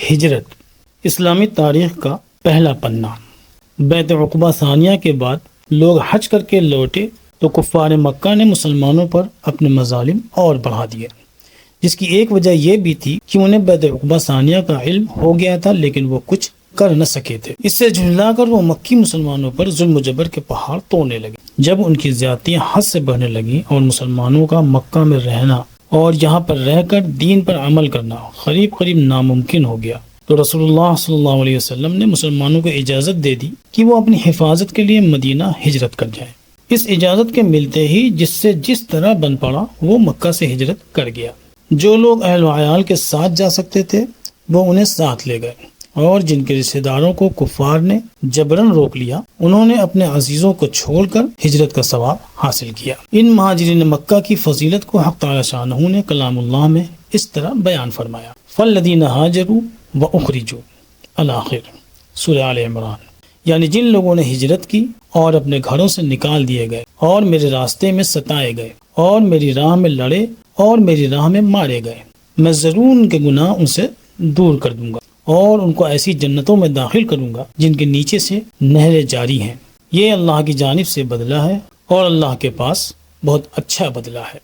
ہجرت، اسلامی تاریخ کا پہلا پنہ۔ بیعت عقبہ ثانیہ کے بعد لوگ حج کر کے لوٹے تو کفار مکہ نے مسلمانوں پر اپنے مظالم اور بڑھا دیے، جس کی ایک وجہ یہ بھی تھی کہ انہیں بیعت عقبہ ثانیہ کا علم ہو گیا تھا، لیکن وہ کچھ کر نہ سکے تھے۔ اس سے جھلا کر وہ مکی مسلمانوں پر ظلم و جبر کے پہاڑ توڑنے لگے۔ جب ان کی زیادتیاں حد سے بڑھنے لگیں اور مسلمانوں کا مکہ میں رہنا اور یہاں پر رہ کر دین پر عمل کرنا قریب ناممکن ہو گیا، تو رسول اللہ صلی اللہ علیہ وسلم نے مسلمانوں کو اجازت دے دی کہ وہ اپنی حفاظت کے لیے مدینہ ہجرت کر جائیں۔ اس اجازت کے ملتے ہی جس طرح بن پڑا وہ مکہ سے ہجرت کر گیا۔ جو لوگ اہل و عیال کے ساتھ جا سکتے تھے وہ انہیں ساتھ لے گئے، اور جن کے رشتہ داروں کو کفار نے جبرن روک لیا انہوں نے اپنے عزیزوں کو چھوڑ کر ہجرت کا ثواب حاصل کیا۔ ان مہاجرین مکہ کی فضیلت کو حق تعالی شانہ نے کلام اللہ میں اس طرح بیان فرمایا: فالذین ہاجروا واخرجوا الآخر، سورہ آل عمران۔ یعنی جن لوگوں نے ہجرت کی اور اپنے گھروں سے نکال دیے گئے اور میرے راستے میں ستائے گئے اور میری راہ میں لڑے اور میری راہ میں مارے گئے، میں ضرور ان کے گناہ ان سے دور کر دوں گا اور ان کو ایسی جنتوں میں داخل کروں گا جن کے نیچے سے نہریں جاری ہیں۔ یہ اللہ کی جانب سے بدلہ ہے اور اللہ کے پاس بہت اچھا بدلہ ہے۔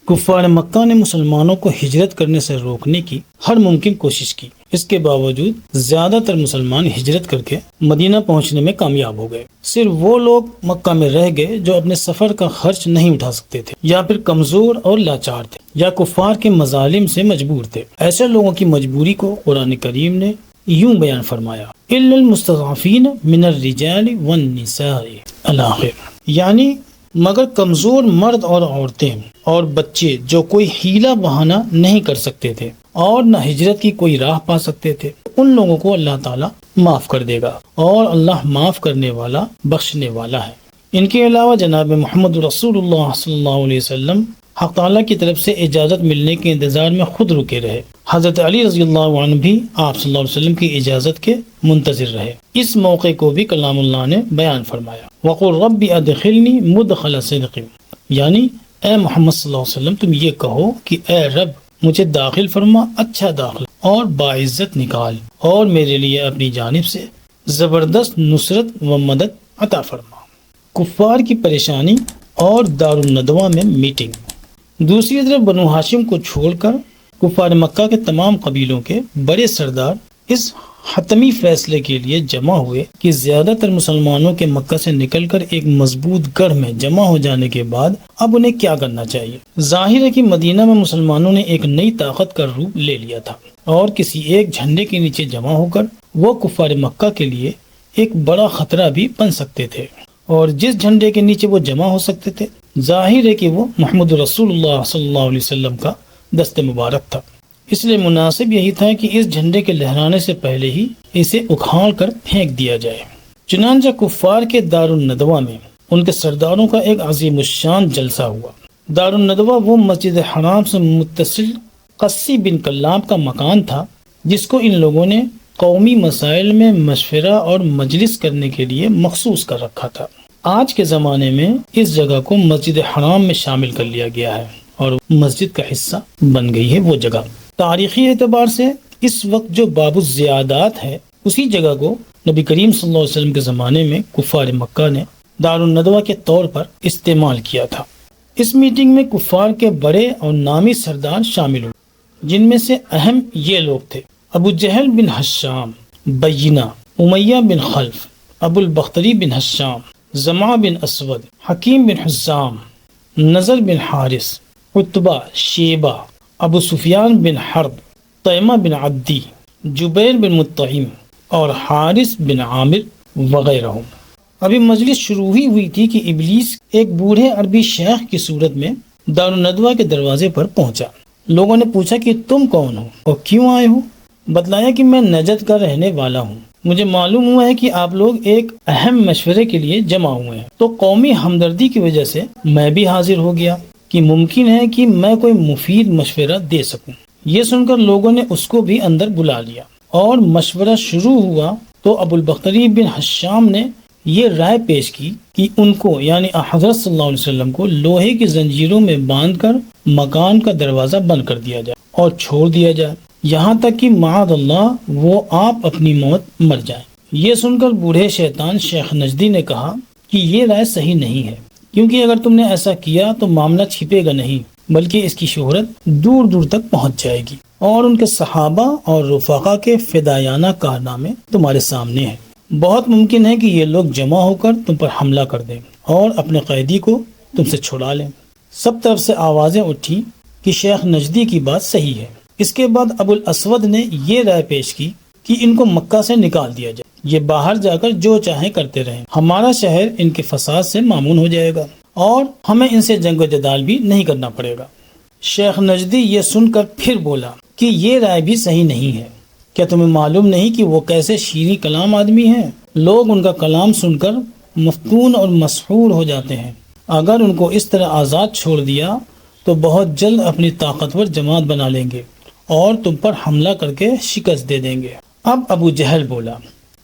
کفار مکہ نے مسلمانوں کو ہجرت کرنے سے روکنے کی ہر ممکن کوشش کی، اس کے باوجود زیادہ تر مسلمان ہجرت کر کے مدینہ پہنچنے میں کامیاب ہو گئے۔ صرف وہ لوگ مکہ میں رہ گئے جو اپنے سفر کا خرچ نہیں اٹھا سکتے تھے، یا پھر کمزور اور لاچار تھے، یا کفار کے مظالم سے مجبور تھے۔ ایسے لوگوں کی مجبوری کو قرآن کریم نے یوں بیان فرمایا: الا المستضعفین من الرجال والنساء الآخر، یعنی مگر کمزور مرد اور عورتیں اور بچے جو کوئی حیلہ بہانہ نہیں کر سکتے تھے اور نہ ہجرت کی کوئی راہ پا سکتے تھے، ان لوگوں کو اللہ تعالیٰ معاف کر دے گا، اور اللہ معاف کرنے والا بخشنے والا ہے۔ ان کے علاوہ جناب محمد رسول اللہ صلی اللہ علیہ وسلم حق تعالیٰ کی طرف سے اجازت ملنے کے انتظار میں خود رکے رہے۔ حضرت علی رضی اللہ عنہ بھی آپ صلی اللہ علیہ وسلم کی اجازت کے منتظر رہے۔ اس موقع کو بھی کلام اللہ نے بیان فرمایا: وَقُلْ رَبِّ أَدْخِلْنِي مُدْخَلَ صِدْقٍ، یعنی اے محمد صلی اللہ علیہ وسلم تم یہ کہو کہ اے رب مجھے داخل فرما اچھا داخل اور باعزت نکال، اور میرے لیے اپنی جانب سے زبردست نصرت و مدد عطا فرما۔ کفار کی پریشانی اور دارالندوہ میں میٹنگ۔ دوسری طرف بنو ہاشم کو چھوڑ کر کفار مکہ کے تمام قبیلوں کے بڑے سردار اس حتمی فیصلے کے لیے جمع ہوئے کہ زیادہ تر مسلمانوں کے مکہ سے نکل کر ایک مضبوط گڑھ میں جمع ہو جانے کے بعد اب انہیں کیا کرنا چاہیے۔ ظاہر ہے کہ مدینہ میں مسلمانوں نے ایک نئی طاقت کا روپ لے لیا تھا، اور کسی ایک جھنڈے کے نیچے جمع ہو کر وہ کفار مکہ کے لیے ایک بڑا خطرہ بھی بن سکتے تھے، اور جس جھنڈے کے نیچے وہ جمع ہو سکتے تھے ظاہر ہے کہ وہ محمد رسول اللہ صلی اللہ علیہ وسلم کا دست مبارک تھا۔ اس لیے مناسب یہی تھا کہ اس جھنڈے کے لہرانے سے پہلے ہی اسے اکھاڑ کر پھینک دیا جائے۔ چنانچہ کفار کے دارالندوہ میں ان کے سرداروں کا ایک عظیم الشان جلسہ ہوا۔ دارالندوہ وہ مسجد حرام سے متصل قصی بن کلاب کا مکان تھا جس کو ان لوگوں نے قومی مسائل میں مشورہ اور مجلس کرنے کے لیے مخصوص کر رکھا تھا۔ آج کے زمانے میں اس جگہ کو مسجد حرام میں شامل کر لیا گیا ہے اور مسجد کا حصہ بن گئی ہے وہ جگہ۔ تاریخی اعتبار سے اس وقت جو باب الزیادات ہے اسی جگہ کو نبی کریم صلی اللہ علیہ وسلم کے زمانے میں کفار مکہ نے دارالندوہ کے طور پر استعمال کیا تھا۔ اس میٹنگ میں کفار کے بڑے اور نامی سردار شامل ہوئے، جن میں سے اہم یہ لوگ تھے: ابو جہل بن حشام، بینہ، امیہ بن خلف، ابو البختری بن حشام، زمع بن اسود، حکیم بن حزام، نظر بن حارث، عتبہ، شیبہ، ابو سفیان بن حرب، طیمہ بن عدی، جبیر بن مطعم اور حارث بن عامر وغیرہ۔ ابھی مجلس شروع ہی ہوئی تھی کہ ابلیس ایک بوڑھے عربی شیخ کی صورت میں دارالندوہ کے دروازے پر پہنچا۔ لوگوں نے پوچھا کہ تم کون ہو اور کیوں آئے ہو؟ بتلایا کہ میں نجد کا رہنے والا ہوں، مجھے معلوم ہوا ہے کہ آپ لوگ ایک اہم مشورے کے لیے جمع ہوئے ہیں، تو قومی ہمدردی کی وجہ سے میں بھی حاضر ہو گیا کہ ممکن ہے کہ میں کوئی مفید مشورہ دے سکوں۔ یہ سن کر لوگوں نے اس کو بھی اندر بلا لیا اور مشورہ شروع ہوا تو ابو البختری بن حشام نے یہ رائے پیش کی کہ ان کو یعنی حضرت صلی اللہ علیہ وسلم کو لوہے کی زنجیروں میں باندھ کر مکان کا دروازہ بند کر دیا جائے اور چھوڑ دیا جائے۔ یہاں تک کہ معاذ اللہ وہ آپ اپنی موت مر جائیں۔ یہ سن کر بوڑھے شیطان شیخ نجدی نے کہا کہ یہ رائے صحیح نہیں ہے، کیونکہ اگر تم نے ایسا کیا تو معاملہ چھپے گا نہیں بلکہ اس کی شہرت دور دور تک پہنچ جائے گی، اور ان کے صحابہ اور رفقا کے فدایانہ کارنامے تمہارے سامنے ہیں۔ بہت ممکن ہے کہ یہ لوگ جمع ہو کر تم پر حملہ کر دیں اور اپنے قیدی کو تم سے چھڑا لیں۔ سب طرف سے آوازیں اٹھی کہ شیخ نجدی کی بات صحیح ہے۔ اس کے بعد ابو الاسود نے یہ رائے پیش کی کہ ان کو مکہ سے نکال دیا جائے، یہ باہر جا کر جو چاہیں کرتے رہیں، ہمارا شہر ان کے فساد سے مامون ہو جائے گا اور ہمیں ان سے جنگ و جدال بھی نہیں کرنا پڑے گا۔ شیخ نجدی یہ سن کر پھر بولا کہ یہ رائے بھی صحیح نہیں ہے۔ کیا تمہیں معلوم نہیں کہ وہ کیسے شیریں کلام آدمی ہیں؟ لوگ ان کا کلام سن کر مفتون اور مسحور ہو جاتے ہیں۔ اگر ان کو اس طرح آزاد چھوڑ دیا تو بہت جلد اپنی طاقتور جماعت بنا لیں گے اور تم پر حملہ کر کے شکست دے دیں گے۔ اب ابو جہل بولا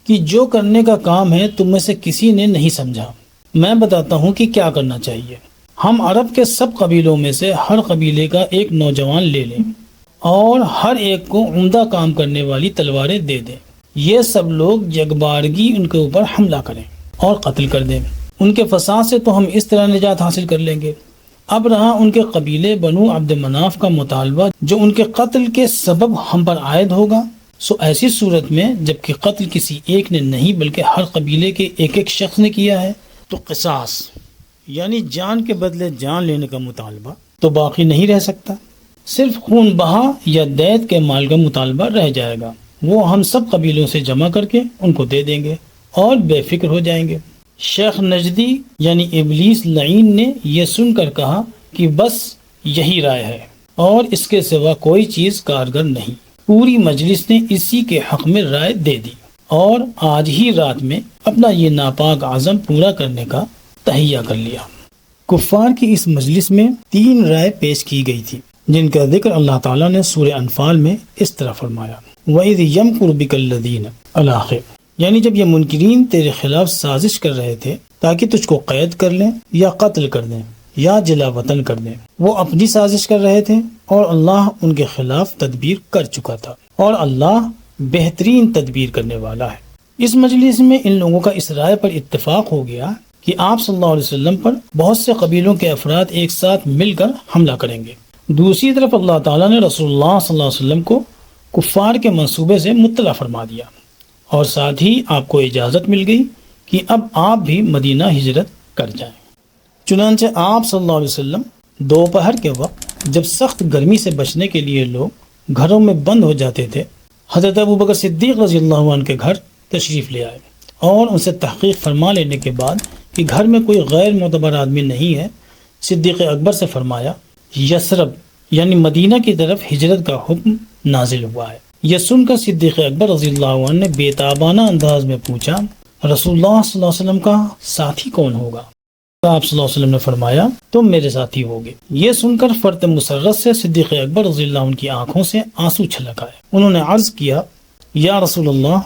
کہ جو کرنے کا کام ہے تم میں سے کسی نے نہیں سمجھا، میں بتاتا ہوں کہ کیا کرنا چاہیے۔ ہم عرب کے سب قبیلوں میں سے ہر قبیلے کا ایک نوجوان لے لیں اور ہر ایک کو عمدہ کام کرنے والی تلواریں دے دیں۔ یہ سب لوگ یکبارگی ان کے اوپر حملہ کریں اور قتل کر دیں۔ ان کے فساد سے تو ہم اس طرح نجات حاصل کر لیں گے۔ اب رہا ان کے قبیلے بنو عبد مناف کا مطالبہ جو ان کے قتل کے سبب ہم پر عائد ہوگا، سو ایسی صورت میں جبکہ قتل کسی ایک نے نہیں بلکہ ہر قبیلے کے ایک ایک شخص نے کیا ہے تو قصاص یعنی جان کے بدلے جان لینے کا مطالبہ تو باقی نہیں رہ سکتا، صرف خون بہا یا دیت کے مال کا مطالبہ رہ جائے گا۔ وہ ہم سب قبیلوں سے جمع کر کے ان کو دے دیں گے اور بے فکر ہو جائیں گے۔ شیخ نجدی یعنی ابلیس لعین نے یہ سن کر کہا کہ بس یہی رائے ہے اور اس کے سوا کوئی چیز کارگر نہیں۔ پوری مجلس نے اسی کے حق میں رائے دے دی اور آج ہی رات میں اپنا یہ ناپاک عزم پورا کرنے کا تہیہ کر لیا۔ کفار کی اس مجلس میں 3 رائے پیش کی گئی تھی جن کا ذکر اللہ تعالیٰ نے سورہ انفال میں اس طرح فرمایا، وَإِذْ يَمْكُرُ بِكَ الَّذِينَ الآخر، یعنی جب یہ منکرین تیرے خلاف سازش کر رہے تھے تاکہ تجھ کو قید کر لیں یا قتل کر دیں یا جلا وطن کر دیں۔ وہ اپنی سازش کر رہے تھے اور اللہ ان کے خلاف تدبیر کر چکا تھا، اور اللہ بہترین تدبیر کرنے والا ہے۔ اس مجلس میں ان لوگوں کا اس رائے پر اتفاق ہو گیا کہ آپ صلی اللہ علیہ وسلم پر بہت سے قبیلوں کے افراد ایک ساتھ مل کر حملہ کریں گے۔ دوسری طرف اللہ تعالیٰ نے رسول اللہ صلی اللہ علیہ وسلم کو کفار کے منصوبے سے مطلع فرما دیا، اور ساتھ ہی آپ کو اجازت مل گئی کہ اب آپ بھی مدینہ ہجرت کر جائیں۔ چنانچہ آپ صلی اللہ علیہ وسلم دوپہر کے وقت جب سخت گرمی سے بچنے کے لیے لوگ گھروں میں بند ہو جاتے تھے، حضرت ابوبکر صدیق رضی اللہ عنہ کے گھر تشریف لے آئے اور ان سے تحقیق فرما لینے کے بعد کہ گھر میں کوئی غیر معتبر آدمی نہیں ہے، صدیق اکبر سے فرمایا یثرب یعنی مدینہ کی طرف ہجرت کا حکم نازل ہوا ہے۔ یہ سن کر صدیق اکبر رضی اللہ عنہ نے بے تابانہ انداز میں پوچھا، رسول اللہ صلی اللہ علیہ وسلم کا ساتھی کون ہوگا؟ آپ صلی اللہ علیہ وسلم نے فرمایا تم میرے ساتھی ہوگے۔ یہ سن کر فرط مسرت سے صدیق اکبر رضی اللہ عنہ کی آنکھوں سے آنسو چھلک آئے۔ انہوں نے عرض کیا، یا رسول اللہ،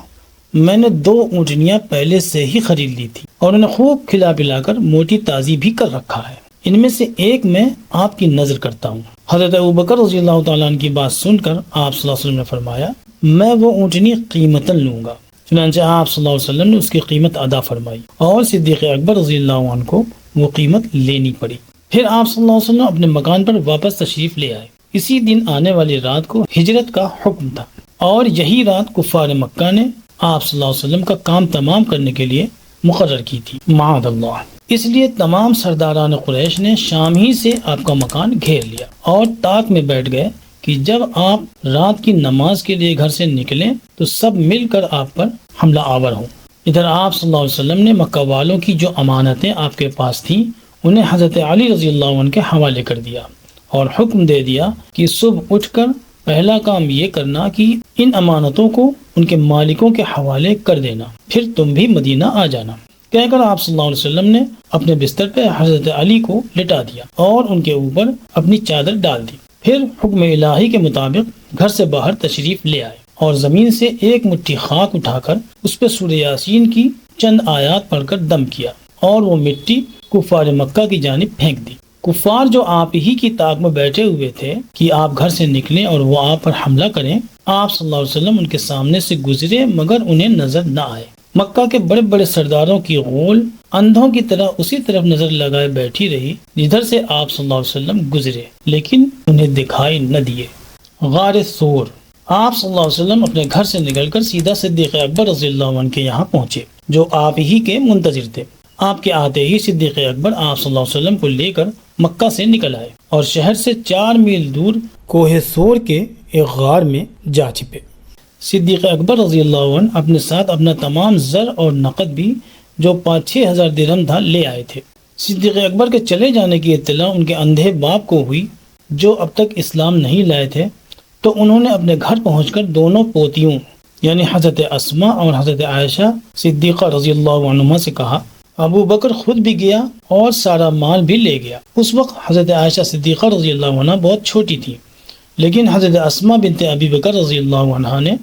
میں نے 2 اونٹنیاں پہلے سے ہی خرید لی تھی اور انہیں خوب کھلا پلا کر موٹی تازی بھی کر رکھا ہے، ان میں سے ایک میں آپ کی نظر کرتا ہوں۔ حضرت ابوبکر رضی اللہ تعالیٰ عنہ کی بات سن کر آپ صلی اللہ علیہ وسلم نے فرمایا میں وہ اونٹنی قیمتاً لوں گا۔ چنانچہ آپ صلی اللہ علیہ وسلم نے اس کی قیمت ادا فرمائی اور صدیق اکبر رضی اللہ عنہ کو وہ قیمت لینی پڑی۔ پھر آپ صلی اللہ علیہ وسلم اپنے مکان پر واپس تشریف لے آئے۔ اسی دن آنے والی رات کو ہجرت کا حکم تھا اور یہی رات کفار مکہ نے آپ صلی اللہ علیہ وسلم کا کام تمام کرنے کے لیے مقرر کی تھی، معاذ اللہ۔ اس لیے تمام سرداران قریش نے شام ہی سے آپ کا مکان گھیر لیا اور طاق میں بیٹھ گئے کہ جب آپ رات کی نماز کے لیے گھر سے نکلیں تو سب مل کر آپ پر حملہ آور ہوں۔ ادھر آپ صلی اللہ علیہ وسلم نے مکہ والوں کی جو امانتیں آپ کے پاس تھیں انہیں حضرت علی رضی اللہ عنہ کے حوالے کر دیا اور حکم دے دیا کہ صبح اٹھ کر پہلا کام یہ کرنا کہ ان امانتوں کو ان کے مالکوں کے حوالے کر دینا، پھر تم بھی مدینہ آ جانا۔ کہہ کر آپ صلی اللہ علیہ وسلم نے اپنے بستر پہ حضرت علی کو لٹا دیا اور ان کے اوپر اپنی چادر ڈال دی۔ پھر حکم الہی کے مطابق گھر سے باہر تشریف لے آئے اور زمین سے ایک مٹھی خاک اٹھا کر اس پہ سورہ یاسین کی چند آیات پڑھ کر دم کیا اور وہ مٹی کفار مکہ کی جانب پھینک دی۔ کفار جو آپ ہی کی طاق میں بیٹھے ہوئے تھے کہ آپ گھر سے نکلیں اور وہ آپ پر حملہ کریں، آپ صلی اللہ علیہ وسلم ان کے سامنے سے گزرے مگر انہیں نظر نہ آئے۔ مکہ کے بڑے بڑے سرداروں کی غول اندھوں کی طرح اسی طرف نظر لگائے بیٹھی رہی جدھر سے آپ صلی اللہ علیہ وسلم گزرے، لیکن انہیں دکھائی نہ دیے۔ غار ثور، آپ صلی اللہ علیہ وسلم اپنے گھر سے نکل کر سیدھا صدیق اکبر رضی اللہ عنہ کے یہاں پہنچے، جو آپ ہی کے منتظر تھے۔ آپ کے آتے ہی صدیق اکبر آپ صلی اللہ علیہ وسلم کو لے کر مکہ سے نکل آئے اور شہر سے 4 میل دور کوہ ثور کے ایک غار میں جا چھپے۔ صدیق اکبر رضی اللہ عنہ اپنے ساتھ اپنا تمام زر اور نقد بھی جو 5-6 ہزار درہم تھا لے آئے تھے۔ صدیق اکبر کے چلے جانے کی اطلاع ان کے اندھے باپ کو ہوئی جو اب تک اسلام نہیں لائے تھے، تو انہوں نے اپنے گھر پہنچ کر دونوں پوتیوں یعنی حضرت اسما اور حضرت عائشہ صدیقہ رضی اللہ عنہما سے کہا۔ ابو بکر خود بھی گیا اور سارا مال بھی لے گیا۔ اس وقت حضرت عائشہ صدیقہ رضی اللہ عنہ بہت چھوٹی تھی، لیکن حضرت اسما بنت ابی بکر رضی اللہ عنہ نے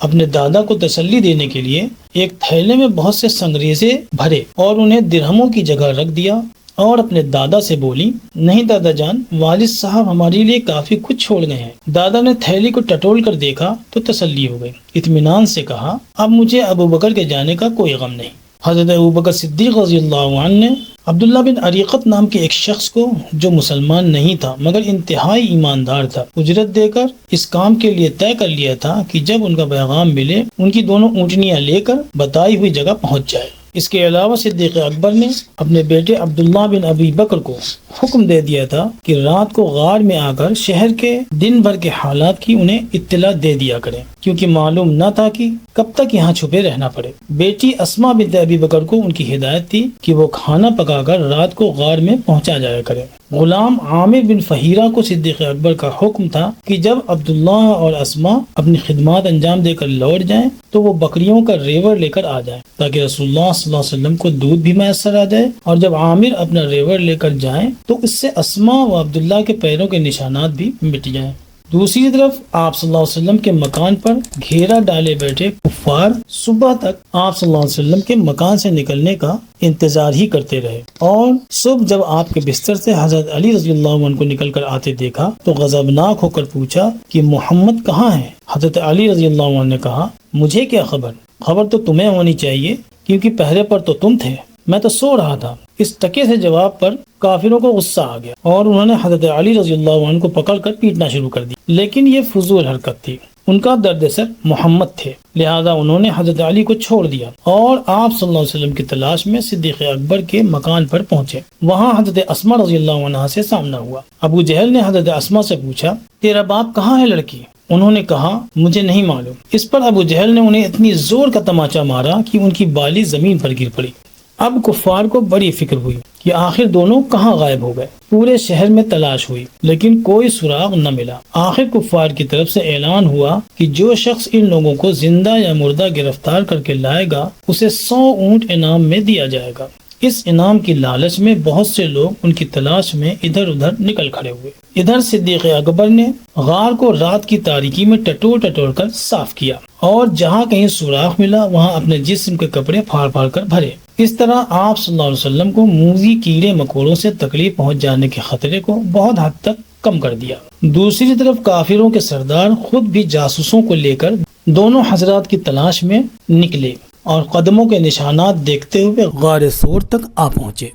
اپنے دادا کو تسلی دینے کے لیے ایک تھیلے میں بہت سے سنگریزے بھرے اور انہیں درہموں کی جگہ رکھ دیا اور اپنے دادا سے بولی، نہیں دادا جان، والد صاحب ہمارے لیے کافی کچھ چھوڑ گئے ہیں۔ دادا نے تھیلی کو ٹٹول کر دیکھا تو تسلی ہو گئی، اطمینان سے کہا، اب مجھے ابو بکر کے جانے کا کوئی غم نہیں۔ حضرت ابو بکر صدیق رضی اللہ عنہ نے عبداللہ بن عریقت نام کے ایک شخص کو جو مسلمان نہیں تھا مگر انتہائی ایماندار تھا، اجرت دے کر اس کام کے لیے طے کر لیا تھا کہ جب ان کا پیغام ملے ان کی دونوں اونٹنیاں لے کر بتائی ہوئی جگہ پہنچ جائے۔ اس کے علاوہ صدیق اکبر نے اپنے بیٹے عبداللہ بن ابی بکر کو حکم دے دیا تھا کہ رات کو غار میں آ کر شہر کے دن بھر کے حالات کی انہیں اطلاع دے دیا کریں، کیونکہ معلوم نہ تھا کہ کب تک یہاں چھپے رہنا پڑے۔ بیٹی اسما بنت ابی بکر کو ان کی ہدایت تھی کہ وہ کھانا پکا کر رات کو غار میں پہنچا جایا کرے۔ غلام عامر بن فہیرہ کو صدیق اکبر کا حکم تھا کہ جب عبداللہ اور اسما اپنی خدمات انجام دے کر لوٹ جائیں تو وہ بکریوں کا ریوڑ لے کر آ جائیں تاکہ رسول اللہ صلی اللہ علیہ وسلم کو دودھ بھی میسر آ جائے، اور جب عامر اپنا ریوڑ لے کر جائیں تو اس سے اسما و عبداللہ کے پیروں کے نشانات بھی مٹ جائیں۔ دوسری طرف آپ صلی اللہ علیہ وسلم کے مکان پر گھیرا ڈالے بیٹھے کفار صبح تک آپ صلی اللہ علیہ وسلم کے مکان سے نکلنے کا انتظار ہی کرتے رہے، اور صبح جب آپ کے بستر سے حضرت علی رضی اللہ عنہ کو نکل کر آتے دیکھا تو غضبناک ہو کر پوچھا کہ محمد کہاں ہے؟ حضرت علی رضی اللہ عنہ نے کہا، مجھے کیا خبر؟ خبر تو تمہیں ہونی چاہیے کیونکہ پہرے پر تو تم تھے، میں تو سو رہا تھا۔ اس ٹکے سے جواب پر کافروں کو غصہ آ گیا اور انہوں نے حضرت علی رضی اللہ عنہ کو پکڑ کر پیٹنا شروع کر دی، لیکن یہ فضول حرکت تھی، ان کا درد سر محمد تھے، لہذا انہوں نے حضرت علی کو چھوڑ دیا اور آپ صلی اللہ علیہ وسلم کی تلاش میں صدیق اکبر کے مکان پر پہنچے۔ وہاں حضرت اسما رضی اللہ عنہ سے سامنا ہوا۔ ابو جہل نے حضرت اسما سے پوچھا، تیرا باپ کہاں ہے لڑکی؟ انہوں نے کہا، مجھے نہیں معلوم۔ اس پر ابو جہل نے انہیں اتنی زور کا تماچا مارا کہ ان کی بالی زمین پر گر پڑی۔ اب کفار کو بڑی فکر ہوئی کہ آخر دونوں کہاں غائب ہو گئے۔ پورے شہر میں تلاش ہوئی لیکن کوئی سراغ نہ ملا۔ آخر کفار کی طرف سے اعلان ہوا کہ جو شخص ان لوگوں کو زندہ یا مردہ گرفتار کر کے لائے گا اسے 100 اونٹ انعام میں دیا جائے گا۔ اس انعام کی لالچ میں بہت سے لوگ ان کی تلاش میں ادھر ادھر نکل کھڑے ہوئے۔ ادھر صدیق اکبر نے غار کو رات کی تاریکی میں ٹٹول ٹٹول کر صاف کیا اور جہاں کہیں سوراخ ملا وہاں اپنے جسم کے کپڑے پھاڑ پھاڑ کر بھرے۔ اس طرح آپ صلی اللہ علیہ وسلم کو موذی کیڑے مکوڑوں سے تکلیف پہنچ جانے کے خطرے کو بہت حد تک کم کر دیا۔ دوسری طرف کافروں کے سردار خود بھی جاسوسوں کو لے کر دونوں حضرات کی تلاش میں نکلے اور قدموں کے نشانات دیکھتے ہوئے غار ثور تک آ پہنچے۔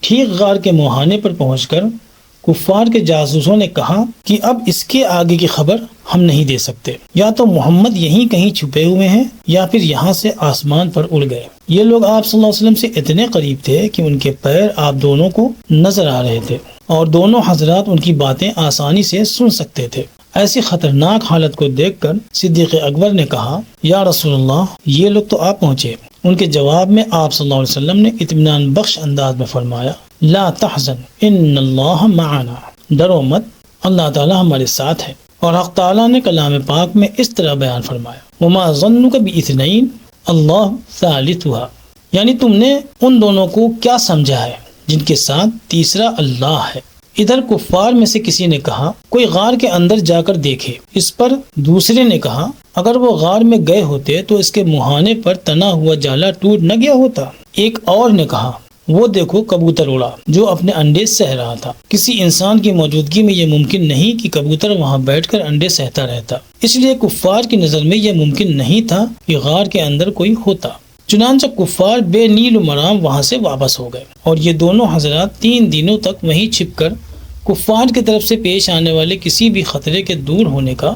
ٹھیک غار کے مہانے پر پہنچ کر کفار کے جاسوسوں نے کہا کہ اب اس کے آگے کی خبر ہم نہیں دے سکتے، یا تو محمد یہیں کہیں چھپے ہوئے ہیں یا پھر یہاں سے آسمان پر اڑ گئے۔ یہ لوگ آپ صلی اللہ علیہ وسلم سے اتنے قریب تھے کہ ان کے پیر آپ دونوں کو نظر آ رہے تھے اور دونوں حضرات ان کی باتیں آسانی سے سن سکتے تھے۔ ایسی خطرناک حالت کو دیکھ کر صدیق اکبر نے کہا، یا رسول اللہ، یہ لوگ تو آپ پہنچے۔ ان کے جواب میں آپ صلی اللہ علیہ وسلم نے اطمینان بخش انداز میں فرمایا، لا تحزن ان اللہ معنا، ڈرو مت، اللہ تعالی ہمارے ساتھ ہے۔ اور حق تعالیٰ نے کلام پاک میں اس طرح بیان فرمایا، وما ظنک باثنین اللہ ثالثھا، یعنی تم نے ان دونوں کو کیا سمجھا ہے جن کے ساتھ تیسرا اللہ ہے۔ ادھر کفار میں سے کسی نے کہا، کوئی غار کے اندر جا کر دیکھے۔ اس پر دوسرے نے کہا، اگر وہ غار میں گئے ہوتے تو اس کے مہانے پر تنا ہوا جالا ٹوٹ نہ گیا ہوتا۔ ایک اور نے کہا، وہ دیکھو کبوتر اڑا جو اپنے انڈے سہ رہا تھا۔ کسی انسان کی موجودگی میں یہ ممکن نہیں کہ کبوتر وہاں بیٹھ کر انڈے سہتا رہتا، اس لیے کفار کی نظر میں یہ ممکن نہیں تھا کہ غار کے اندر کوئی ہوتا۔ چنانچہ کفار بے نیل و مرام وہاں سے واپس ہو گئے اور یہ دونوں حضرات 3 دنوں تک وہیں چھپ کر کفار کی طرف سے پیش آنے والے کسی بھی خطرے کے دور ہونے کا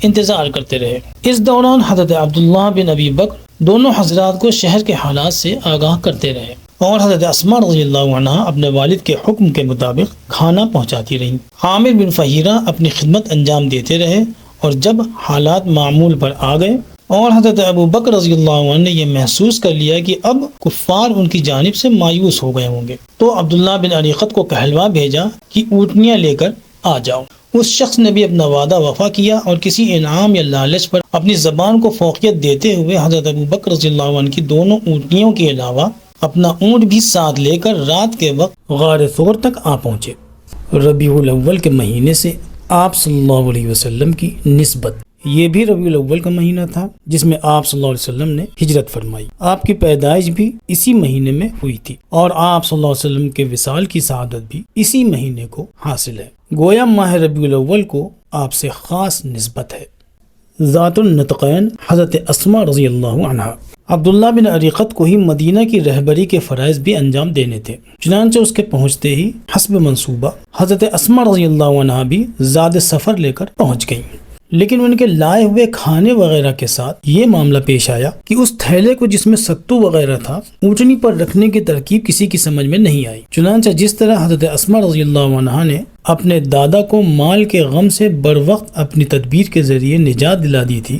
انتظار کرتے رہے۔ اس دوران حضرت عبداللہ بن ابی بکر دونوں حضرات کو شہر کے حالات سے آگاہ کرتے رہے اور حضرت اسماء رضی اللہ عنہ اپنے والد کے حکم کے مطابق کھانا پہنچاتی رہیں۔ عامر بن فہیرہ اپنی خدمت انجام دیتے رہے اور جب حالات معمول پر آ گئے اور حضرت ابو بکر رضی اللہ عنہ نے یہ محسوس کر لیا کہ اب کفار ان کی جانب سے مایوس ہو گئے ہوں گے، تو عبداللہ بن اریقط کو کہلوا بھیجا کہ اونٹنیاں لے کر آ جاؤ۔ اس شخص نے بھی اپنا وعدہ وفا کیا اور کسی انعام یا لالچ پر اپنی زبان کو فوقیت دیتے ہوئے حضرت ابو بکر رضی اللہ عنہ کی دونوں اونٹنیوں کے علاوہ اپنا اونٹ بھی ساتھ لے کر رات کے وقت غار ثور تک آ پہنچے۔ ربیع الاول کے مہینے سے آپ صلی اللہ علیہ وسلم کی نسبت، یہ بھی ربیع الاول کا مہینہ تھا جس میں آپ صلی اللہ علیہ وسلم نے ہجرت فرمائی۔ آپ کی پیدائش بھی اسی مہینے میں ہوئی تھی اور آپ صلی اللہ علیہ وسلم کے وصال کی سعادت بھی اسی مہینے کو حاصل ہے۔ گویا ماہ ربیع الاول کو آپ سے خاص نسبت ہے۔ ذات النطقین حضرت اسماء رضی اللہ عنہ، عبداللہ بن اریقط کو ہی مدینہ کی رہبری کے فرائض بھی انجام دینے تھے، چنانچہ اس کے پہنچتے ہی حسب منصوبہ حضرت اسماء رضی اللہ عنہ بھی زاد سفر لے کر پہنچ گئیں، لیکن ان کے لائے ہوئے کھانے وغیرہ کے ساتھ یہ معاملہ پیش آیا کہ اس تھیلے کو جس میں ستو وغیرہ تھا اونٹنی پر رکھنے کی ترکیب کسی کی سمجھ میں نہیں آئی۔ چنانچہ جس طرح حضرت اسماء رضی اللہ عنہ نے اپنے دادا کو مال کے غم سے بروقت اپنی تدبیر کے ذریعے نجات دلا دی تھی،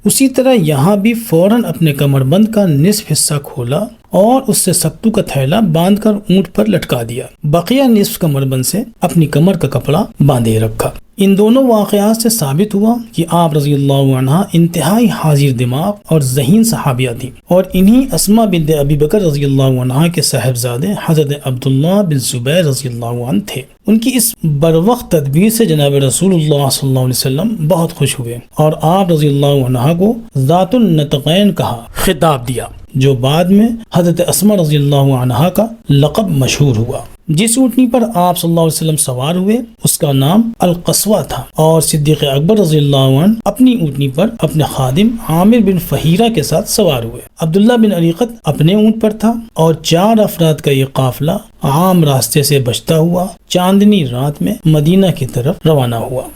اسی طرح یہاں بھی فوراً اپنے کمربند کا نصف حصہ کھولا اور اس سے ستو کا تھیلا باندھ کر اونٹ پر لٹکا دیا، بقیہ نصف کمربند سے اپنی کمر کا کپڑا باندھے رکھا۔ ان دونوں واقعات سے ثابت ہوا کہ آپ رضی اللہ عنہ انتہائی حاضر دماغ اور ذہین صحابیہ تھیں، اور انہی اسماء بنت ابی بکر رضی اللہ عنہ کے صاحبزادے حضرت عبداللہ بن زبیر رضی اللہ عنہ تھے۔ ان کی اس بروقت تدبیر سے جناب رسول اللہ صلی اللہ علیہ وسلم بہت خوش ہوئے اور آپ رضی اللہ عنہ کو ذات النطقین کہا، خطاب دیا، جو بعد میں حضرت اسماء رضی اللہ عنہ کا لقب مشہور ہوا۔ جس اونٹنی پر آپ صلی اللہ علیہ وسلم سوار ہوئے اس کا نام القصوہ تھا، اور صدیق اکبر رضی اللہ عنہ اپنی اونٹنی پر اپنے خادم عامر بن فہیرہ کے ساتھ سوار ہوئے۔ عبداللہ بن اریقط اپنے اونٹ پر تھا اور 4 افراد کا یہ قافلہ عام راستے سے بچتا ہوا چاندنی رات میں مدینہ کی طرف روانہ ہوا۔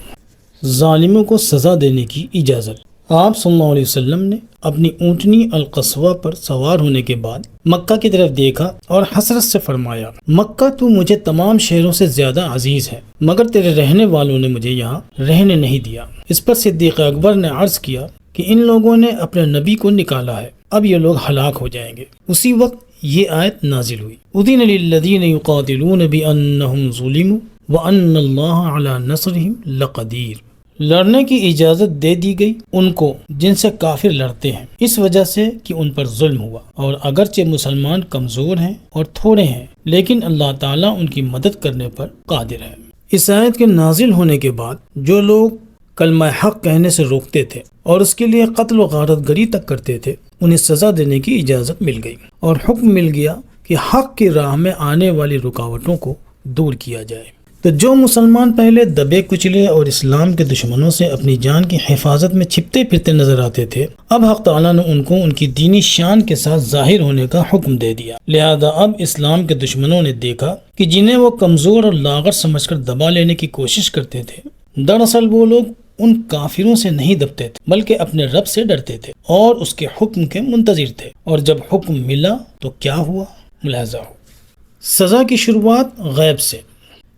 ظالموں کو سزا دینے کی اجازت۔ آپ صلی اللہ علیہ وسلم نے اپنی اونٹنی القصوہ پر سوار ہونے کے بعد مکہ کی طرف دیکھا اور حسرت سے فرمایا، مکہ تو مجھے تمام شہروں سے زیادہ عزیز ہے، مگر تیرے رہنے والوں نے مجھے یہاں رہنے نہیں دیا۔ اس پر صدیق اکبر نے عرض کیا کہ ان لوگوں نے اپنے نبی کو نکالا ہے، اب یہ لوگ ہلاک ہو جائیں گے۔ اسی وقت یہ آیت نازل ہوئی، اذن للذین یقاتلون بانہم ظلموا وان اللہ علی نصرہم لقدیر۔ لڑنے کی اجازت دے دی گئی ان کو جن سے کافر لڑتے ہیں، اس وجہ سے کہ ان پر ظلم ہوا، اور اگرچہ مسلمان کمزور ہیں اور تھوڑے ہیں لیکن اللہ تعالیٰ ان کی مدد کرنے پر قادر ہے۔ اس آیت کے نازل ہونے کے بعد جو لوگ کلمہ حق کہنے سے روکتے تھے اور اس کے لیے قتل و غارت گری تک کرتے تھے، انہیں سزا دینے کی اجازت مل گئی اور حکم مل گیا کہ حق کی راہ میں آنے والی رکاوٹوں کو دور کیا جائے۔ تو جو مسلمان پہلے دبے کچلے اور اسلام کے دشمنوں سے اپنی جان کی حفاظت میں چھپتے پھرتے نظر آتے تھے، اب حق تعالیٰ نے ان کو ان کی دینی شان کے ساتھ ظاہر ہونے کا حکم دے دیا۔ لہذا اب اسلام کے دشمنوں نے دیکھا کہ جنہیں وہ کمزور اور لاغر سمجھ کر دبا لینے کی کوشش کرتے تھے، دراصل وہ لوگ ان کافروں سے نہیں دبتے تھے بلکہ اپنے رب سے ڈرتے تھے اور اس کے حکم کے منتظر تھے، اور جب حکم ملا تو کیا ہوا، ملاحظہ ہو۔ سزا کی شروعات غیب سے۔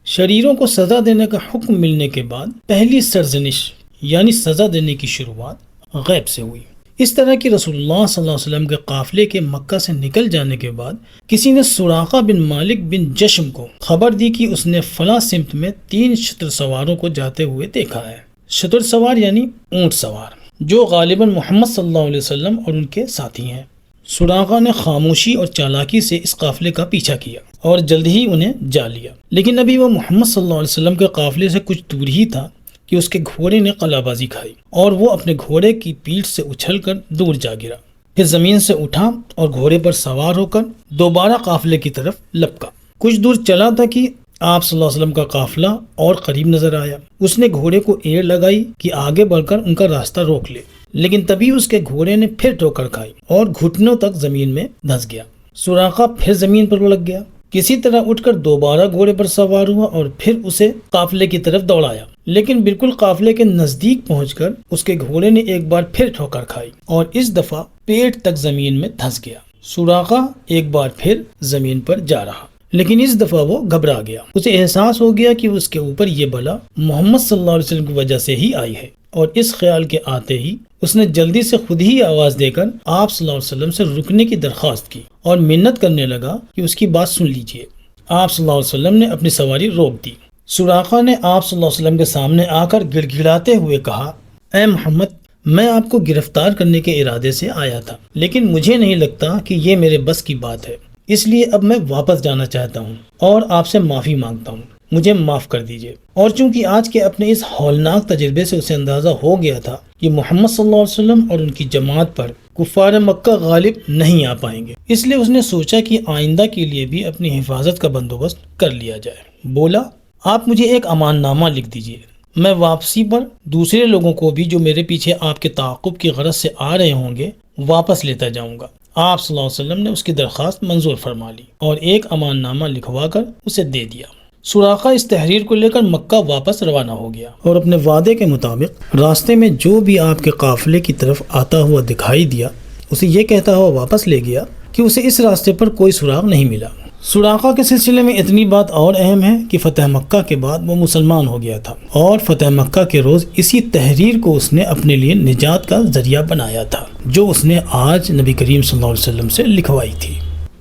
شریروں کو سزا دینے کا حکم ملنے کے بعد پہلی سرزنش یعنی سزا دینے کی شروعات غیب سے ہوئی۔ اس طرح کہ رسول اللہ صلی اللہ علیہ وسلم کے قافلے کے مکہ سے نکل جانے کے بعد کسی نے سراقہ بن مالک بن جشم کو خبر دی کہ اس نے فلاں سمت میں 3 شتر سواروں کو جاتے ہوئے دیکھا ہے۔ شتر سوار یعنی اونٹ سوار، جو غالباً محمد صلی اللہ علیہ وسلم اور ان کے ساتھی ہیں۔ سراقہ نے خاموشی اور چالاکی سے اس قافلے کا پیچھا کیا اور جلد ہی انہیں جا لیا، لیکن ابھی وہ محمد صلی اللہ علیہ وسلم کے قافلے سے کچھ دور ہی تھا کہ اس کے گھوڑے نے قلابازی کھائی اور وہ اپنے گھوڑے کی پیٹھ سے اچھل کر دور جا گرا۔ پھر زمین سے اٹھا اور گھوڑے پر سوار ہو کر دوبارہ قافلے کی طرف لپکا۔ کچھ دور چلا تھا کہ آپ صلی اللہ علیہ وسلم کا قافلہ اور قریب نظر آیا۔ اس نے گھوڑے کو ایڑ لگائی کہ آگے بڑھ کر ان کا راستہ روک لے، لیکن تبھی اس کے گھوڑے نے پھر ٹھوکر کھائی اور گھٹنوں تک زمین میں دھنس گیا۔ سراقہ پھر زمین پر لگ گیا، کسی طرح اٹھ کر دوبارہ گھوڑے پر سوار ہوا اور پھر اسے قافلے کی طرف دوڑایا، لیکن بالکل قافلے کے نزدیک پہنچ کر اس کے گھوڑے نے ایک بار پھر ٹھوکر کھائی اور اس دفعہ پیٹ تک زمین میں دھنس گیا۔ سراقہ ایک بار پھر زمین پر جا رہا، لیکن اس دفعہ وہ گھبرا گیا۔ اسے احساس ہو گیا کہ اس کے اوپر یہ بلا محمد صلی اللہ علیہ وسلم کی وجہ سے ہی آئی ہے، اور اس خیال کے آتے ہی اس نے جلدی سے خود ہی آواز دے کر آپ صلی اللہ علیہ وسلم سے رکنے کی درخواست کی اور منت کرنے لگا کہ اس کی بات سن لیجئے۔ آپ صلی اللہ علیہ وسلم نے اپنی سواری روک دی۔ سراقہ نے آپ صلی اللہ علیہ وسلم کے سامنے آ کر گڑ گڑاتے ہوئے کہا، اے محمد، میں آپ کو گرفتار کرنے کے ارادے سے آیا تھا، لیکن مجھے نہیں لگتا کہ یہ میرے بس کی بات ہے، اس لیے اب میں واپس جانا چاہتا ہوں اور آپ سے معافی مانگتا ہوں، مجھے معاف کر دیجئے۔ اور چونکہ آج کے اپنے اس ہولناک تجربے سے اسے اندازہ ہو گیا تھا کہ محمد صلی اللہ علیہ وسلم اور ان کی جماعت پر کفار مکہ غالب نہیں آ پائیں گے، اس لیے اس نے سوچا کہ آئندہ کے لیے بھی اپنی حفاظت کا بندوبست کر لیا جائے۔ بولا، آپ مجھے ایک امان نامہ لکھ دیجئے، میں واپسی پر دوسرے لوگوں کو بھی جو میرے پیچھے آپ کے تعاقب کی غرض سے آ رہے ہوں گے واپس لیتا جاؤں گا۔ آپ صلی اللہ علیہ وسلم نے اس کی درخواست منظور فرما لی اور ایک امان نامہ لکھوا کر اسے دے دیا۔ سراقہ اس تحریر کو لے کر مکہ واپس روانہ ہو گیا اور اپنے وعدے کے مطابق راستے میں جو بھی آپ کے قافلے کی طرف آتا ہوا دکھائی دیا اسے یہ کہتا ہوا واپس لے گیا کہ اسے اس راستے پر کوئی سراغ نہیں ملا۔ سراقہ کے سلسلے میں اتنی بات اور اہم ہے کہ فتح مکہ کے بعد وہ مسلمان ہو گیا تھا، اور فتح مکہ کے روز اسی تحریر کو اس نے اپنے لیے نجات کا ذریعہ بنایا تھا جو اس نے آج نبی کریم صلی اللہ علیہ وسلم سے لکھوائی تھی۔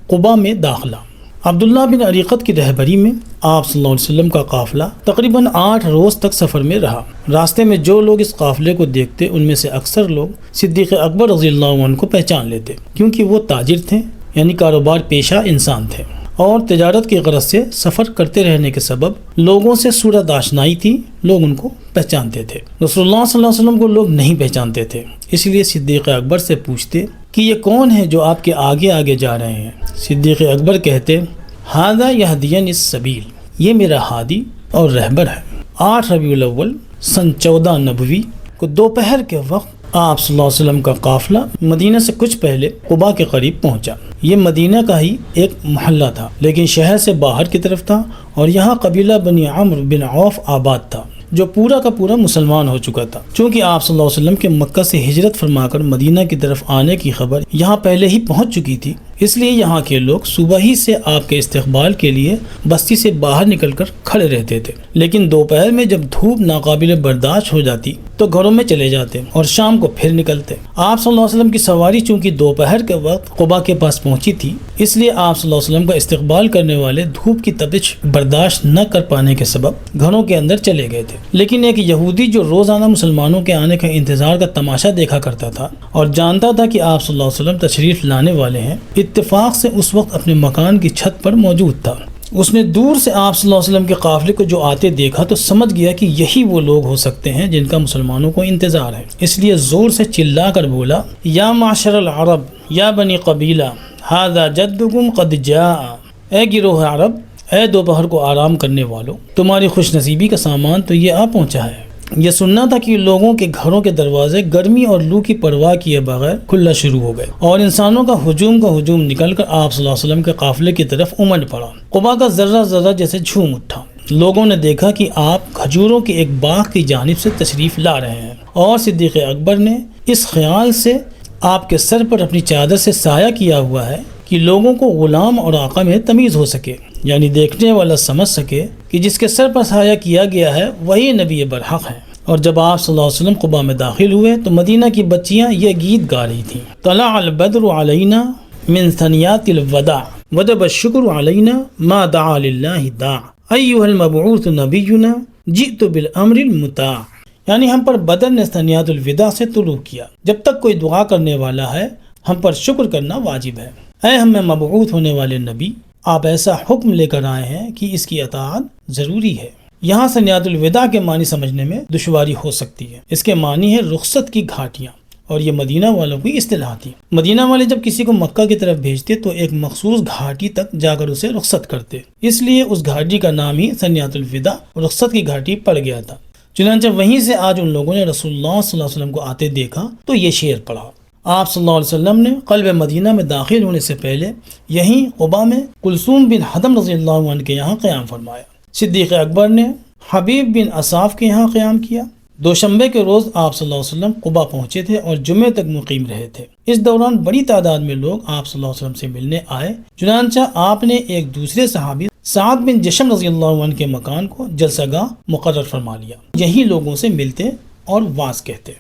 قباء میں داخلہ۔ عبداللہ بن عریقط کی رہبری میں آپ صلی اللہ علیہ وسلم کا قافلہ تقریباً 8 روز تک سفر میں رہا۔ راستے میں جو لوگ اس قافلے کو دیکھتے ان میں سے اکثر لوگ صدیق اکبر رضی اللہ عنہ کو پہچان لیتے، کیونکہ وہ تاجر تھے، یعنی کاروبار پیشہ انسان تھے، اور تجارت کی غرض سے سفر کرتے رہنے کے سبب لوگوں سے صورت آشنائی تھی، لوگ ان کو پہچانتے تھے۔ رسول اللہ صلی اللہ علیہ وسلم کو لوگ نہیں پہچانتے تھے، اس لیے صدیق اکبر سے پوچھتے کہ یہ کون ہے جو آپ کے آگے آگے جا رہے ہیں؟ صدیق اکبر کہتے، ھذا یہدین السبیل، یہ میرا ہادی اور رہبر ہے۔ 8 ربیع الاول سن 14 نبوی کو دوپہر کے وقت آپ صلی اللہ علیہ وسلم کا قافلہ مدینہ سے کچھ پہلے قباء کے قریب پہنچا۔ یہ مدینہ کا ہی ایک محلہ تھا، لیکن شہر سے باہر کی طرف تھا، اور یہاں قبیلہ بنی عمرو بن عوف آباد تھا جو پورا کا پورا مسلمان ہو چکا تھا۔ چونکہ آپ صلی اللہ علیہ وسلم کے مکہ سے ہجرت فرما کر مدینہ کی طرف آنے کی خبر یہاں پہلے ہی پہنچ چکی تھی، اس لیے یہاں کے لوگ صبح ہی سے آپ کے استقبال کے لیے بستی سے باہر نکل کر کھڑے رہتے تھے، لیکن دوپہر میں جب دھوپ ناقابل برداشت ہو جاتی تو گھروں میں چلے جاتے اور شام کو پھر نکلتے۔ آپ صلی اللہ علیہ وسلم کی سواری چونکہ دوپہر کے وقت قباء کے پاس پہنچی تھی، اس لیے آپ صلی اللہ علیہ وسلم کا استقبال کرنے والے دھوپ کی تپش برداشت نہ کر پانے کے سبب گھروں کے اندر چلے گئے تھے۔ لیکن ایک یہودی جو روزانہ مسلمانوں کے آنے کا انتظار کا تماشا دیکھا کرتا تھا اور جانتا تھا کہ آپ صلی اللہ علیہ وسلم تشریف لانے والے ہیں، اتفاق سے اس وقت اپنے مکان کی چھت پر موجود تھا۔ اس نے دور سے آپ صلی اللہ علیہ وسلم کے قافلے کو جو آتے دیکھا تو سمجھ گیا کہ یہی وہ لوگ ہو سکتے ہیں جن کا مسلمانوں کو انتظار ہے، اس لیے زور سے چلا کر بولا، یا معشر العرب یا بنی قبیلہ ھذا جدکم قد جاء، اے گروہ عرب، اے دوپہر کو آرام کرنے والوں، تمہاری خوش نصیبی کا سامان تو یہ آ پہنچا ہے۔ یہ سننا تھا کہ لوگوں کے گھروں کے دروازے گرمی اور لو کی پرواہ کیے بغیر کھلنا شروع ہو گئے اور انسانوں کا ہجوم نکل کر آپ صلی اللہ علیہ وسلم کے قافلے کی طرف امڈ پڑا۔ قباء کا ذرہ ذرہ جیسے جھوم اٹھا۔ لوگوں نے دیکھا کہ آپ کھجوروں کے ایک باغ کی جانب سے تشریف لا رہے ہیں، اور صدیق اکبر نے اس خیال سے آپ کے سر پر اپنی چادر سے سایہ کیا ہوا ہے کہ لوگوں کو غلام اور آقا میں تمیز ہو سکے، یعنی دیکھنے والا سمجھ سکے کہ جس کے سر پر سایہ کیا گیا ہے وہی نبی برحق ہے۔ اور جب آپ صلی اللہ علیہ وسلم قباء میں داخل ہوئے تو مدینہ کی بچیاں یہ گیت گا رہی تھیں، طلع البدر علینا من ثنیات الوداع وجب الشکر علینا ما دعا للہ داع ایھا المبعوث نبینا جئت بالامر المطاع، یعنی ہم پر بدر نے ثنیات الوداع سے طلوع کیا، جب تک کوئی دعا کرنے والا ہے ہم پر شکر کرنا واجب ہے۔ اے ہم میں مبعوث ہونے والے نبی، آپ ایسا حکم لے کر آئے ہیں کہ اس کی اطاعت ضروری ہے۔ یہاں ثنیات الوداع کے معنی سمجھنے میں دشواری ہو سکتی ہے۔ اس کے معنی ہے رخصت کی گھاٹیاں، اور یہ مدینہ والوں کی اصطلاح تھی۔ مدینہ والے جب کسی کو مکہ کی طرف بھیجتے تو ایک مخصوص گھاٹی تک جا کر اسے رخصت کرتے، اس لیے اس گھاٹی کا نام ہی ثنیۃ الوداع، رخصت کی گھاٹی پڑ گیا تھا۔ چنانچہ وہیں سے آج ان لوگوں نے رسول اللہ صلی اللہ علیہ وسلم کو آتے دیکھا تو یہ شعر پڑھا۔ آپ صلی اللہ علیہ وسلم نے قلب مدینہ میں داخل ہونے سے پہلے یہیں قباء میں کلثوم بن حدم رضی اللہ عنہ کے یہاں قیام فرمایا۔ صدیق اکبر نے حبیب بن اصاف کے یہاں قیام کیا۔ دوشنبے کے روز آپ صلی اللہ علیہ وسلم قباء پہنچے تھے اور جمعے تک مقیم رہے تھے۔ اس دوران بڑی تعداد میں لوگ آپ صلی اللہ علیہ وسلم سے ملنے آئے، چنانچہ آپ نے ایک دوسرے صحابی سعد بن جشم رضی اللہ عنہ کے مکان کو جلسہ گاہ مقرر فرما لیا، یہی لوگوں سے ملتے اور واز کہتے۔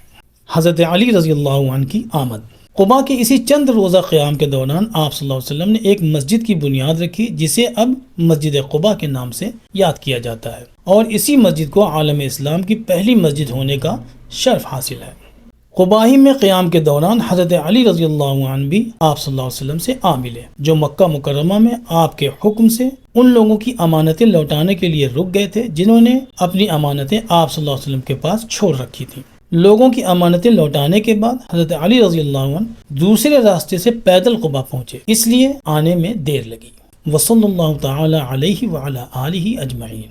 حضرت علی رضی اللہ عنہ کی آمد۔ قباء کے اسی چند روزہ قیام کے دوران آپ صلی اللہ علیہ وسلم نے ایک مسجد کی بنیاد رکھی جسے اب مسجد قباء کے نام سے یاد کیا جاتا ہے، اور اسی مسجد کو عالم اسلام کی پہلی مسجد ہونے کا شرف حاصل ہے۔ قباء ہی میں قیام کے دوران حضرت علی رضی اللہ عنہ بھی آپ صلی اللہ علیہ وسلم سے آ ملے، جو مکہ مکرمہ میں آپ کے حکم سے ان لوگوں کی امانتیں لوٹانے کے لیے رک گئے تھے جنہوں نے اپنی امانتیں آپ صلی اللہ علیہ وسلم کے پاس چھوڑ رکھی تھیں۔ لوگوں کی امانتیں لوٹانے کے بعد حضرت علی رضی اللہ عنہ دوسرے راستے سے پیدل قباء پہنچے، اس لیے آنے میں دیر لگی۔ وصلی اللہ تعالی علیہ وعلی آلہ اجمعین۔